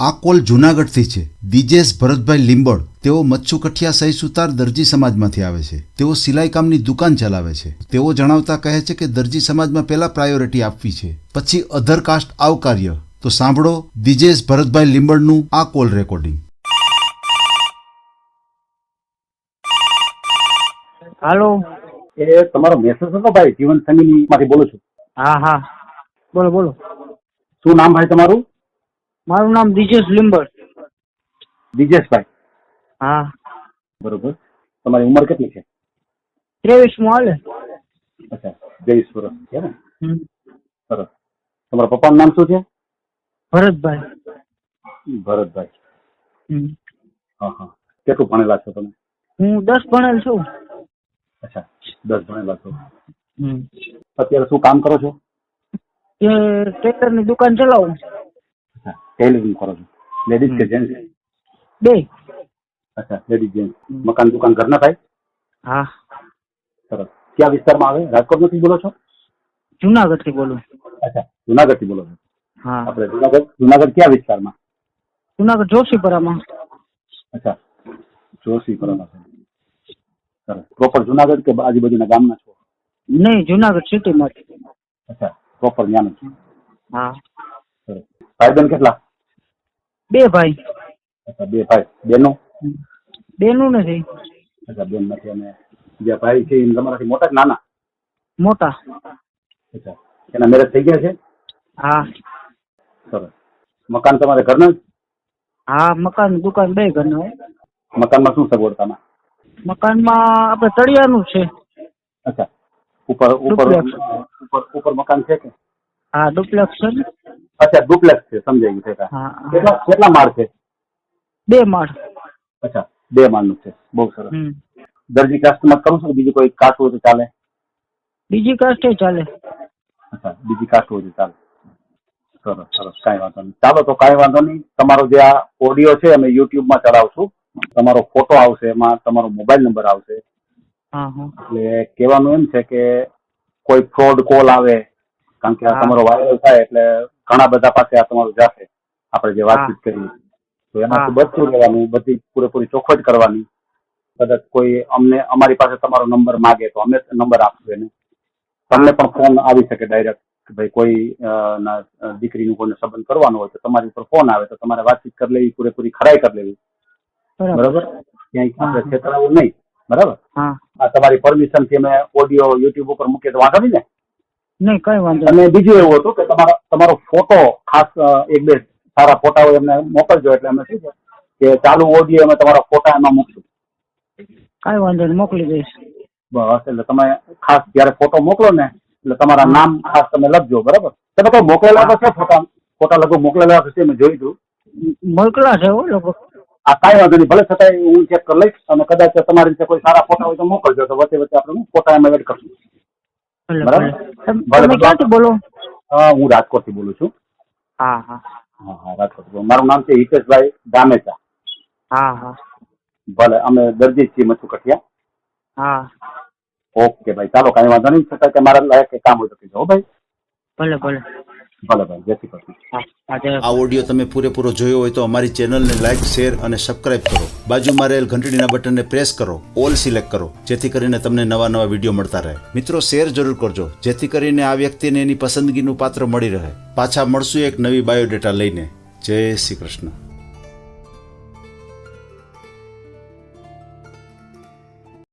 આ કોલ જૂનાગઢથી છે. દિજેશ ભરતભાઈ લીંબડ. તેઓ મચ્છુ કઠિયા સહી સુતાર દરજી સમાજમાંથી આવે છે. તેઓ સિલાઈ કામની દુકાન ચલાવે છે. તેઓ જણાવતા કહે છે કે દરજી સમાજમાં પહેલા પ્રાયોરિટી આપવી છે, પછી અધર કાસ્ટ આવકાર્ય. તો સાંભળો દિજેશ ભરતભાઈ લીંબડનું આ કોલ રેકોર્ડિંગ. હાલો. એ તમારો મેસેજ હતો ભાઈ, જીવન સંગીની માંથી બોલું છું. હા, બોલો બોલો. શું નામ ભાઈ તમારું? મારું નામ દિજેશ લીંબડ. દિજેશભાઈ? હા. બરોબર. તમારી ઉંમર કેટલી છે? 23 હાલે. અચ્છા, 23 વર્ષ છે ને? સરસ. તમારા પપ્પાનું નામ શું છે? ભરતભાઈ. ભરતભાઈ. હા. કેટલું ભણેલા છો તમે? હું 10 ભણેલ છું. અચ્છા, 10 ભણેલા છો. અત્યારે શું કામ કરો છો? ટ્રેક્ટર ની દુકાન ચલાવું. અચ્છા, ટેલરિંગ કરો છો. લેડીઝ કે જેન્ટ્સ? બે. અચ્છા, લેડીઝ જેન્ટ્સ. મકાન દુકાન ઘરના થાય? હા. સરસ. કયા વિસ્તારમાં આવે? રાજકોટ માંથી બોલો છો? જુનાગઢ થી બોલું. અચ્છા, જુનાગઢ થી બોલો છો. હા. આપણે જુનાગઢ કયા વિસ્તારમાં? જુનાગઢ જોશીપરામાં. અચ્છા, જોશીપરામાં. સરસ. પ્રોપર જુનાગઢ કે આજુબાજુના ગામના છો? નહીં, જુનાગઢ સિટી માંથી. અચ્છા, પ્રોપર ત્યાંનું છે. હા. સરસ. ભાઈ બેન કેટલા? 2 ભાઈ. અચ્છા, 2 ભાઈ. બેનો? બેનું નથી. અચ્છા, બેન નથી. અને જે ભાઈ છે એ તમારાથી મોટા કે નાના? મોટા. અચ્છા, એના મેરેજ થઈ ગયા છે? હા. સરસ. મકાન તમારે ઘરના? હા, મકાન દુકાન બે ઘરના. મકાનમાં શું સગવડતામાં? મકાનમાં આપણે તળિયાનું છે. અચ્છા, ઉપર મકાન છે કે? હા, ડુપ્લેક્સ છે. અચ્છા, ડુપ્લેક્સ છે. સમજાઈ ગયું. હા. કેટલા માળ છે? 2 માળ. અચ્છા, 2 માળનું છે. બહુ સરસ. દરજી કાસ્ટમાં કરું છું? બીજું કોઈ કાસ્ટ હોય તો ચાલે? બીજી કાસ્ટ ચાલે. અચ્છા, બીજી કાસ્ટ હોય તો ચાલે. સરસ. કાંઈ વાંધો નહીં. ચાલો, તો કાંઈ વાંધો નહીં. તમારો જે આ ઓડિયો છે અમે યુટ્યુબમાં ચડાવશું. તમારો ફોટો આવશે, એમાં તમારો મોબાઈલ નંબર આવશે. એટલે કહેવાનું એમ છે કે કોઈ ફ્રોડ કોલ આવે, કારણ કે આ તમારો વાયરલ થાય એટલે ઘણા બધા પાસે આ તમારું જશે. આપણે જે વાતચીત કરી તો એમાંથી બચતું રહેવાનું, બધી પૂરેપૂરી ચોખવટ કરવાની. કદાચ કોઈ અમારી પાસે તમારો નંબર માગે તો અમે નંબર આપશું એને. તમને પણ ફોન આવી શકે ડાયરેક્ટ કે ભાઈ કોઈ દીકરીનું કોઈને સંબંધ કરવાનો હોય તો તમારી ઉપર ફોન આવે તો તમારે વાતચીત કરી લેવી, પૂરેપૂરી ખરાઈ કરી લેવી. બરાબર? ક્યાંય આપણે છેતરાવું નહીં. બરાબર? આ તમારી પરમિશન થી અમે ઓડિયો યુટ્યુબ ઉપર મૂકીએ તો વાંધો નહીં ને? નહીં, કઈ વાંધો. અને બીજું એવું હતું કે તમારો ફોટો ખાસ 1-2 સારા ફોટા હોય એમને મોકલજો. એટલે અમે શું છે કે ચાલુ ઓડિયો અમે તમારા ફોટા એમાં મૂકશું. કઈ વાંધો નહીં, મોકલી દઈશ. બસ. એટલે તમે ખાસ જયારે ફોટો મોકલો ને એટલે તમારા નામ ખાસ તમે લખજો. બરાબર? તમે કઈ મોકલેલા તો છે ફોટા લગભગ મોકલેલા હશે, મેં જોઈ હતું. મોકલા છે લગભગ. આ કાંઈ વાંધો નહીં. ભલે છતાંય હું ચેક કરી લઈશ. અને કદાચ તમારી રીતે કોઈ સારા ફોટા હોય તો મોકલજો. તો વચ્ચે આપણે ફોટા એમાં એડ કરશું. બરાબર? તમે ક્યાંથી બોલો? હું રાજકોટ થી બોલું છું. હા, રાજકોટ. મારું નામ છે હિતેશભાઈ દામેચા. હા. ભલે, અમે દરજી છીએ મચ્છુ કઠિયા. હા. ઓકે ભાઈ, ચાલો, કાંઈ વાંધો નહીં. છતાં કે મારા લાયક કામ હોય તો કહેજો ભાઈ. ભલે ભાઈ. જય શ્રી કૃષ્ણ. આ ઓડિયો તમે પૂરેપૂરો જોયો હોય તો અમારી ચેનલને લાઇક, શેર અને સબસ્ક્રાઇબ કરો. બાજુમાં રહેલ ઘંટડીના બટનને પ્રેસ કરો, ઓલ સિલેક્ટ કરો, જેથી કરીને તમને નવા વિડીયો મળતા રહે. મિત્રો, શેર જરૂર કરજો, જેથી કરીને આ વ્યક્તિને એની પસંદગીનું પાત્ર મળી રહે. પાછા મળશું એક નવી બાયોડેટા લઈને. જય શ્રી કૃષ્ણ.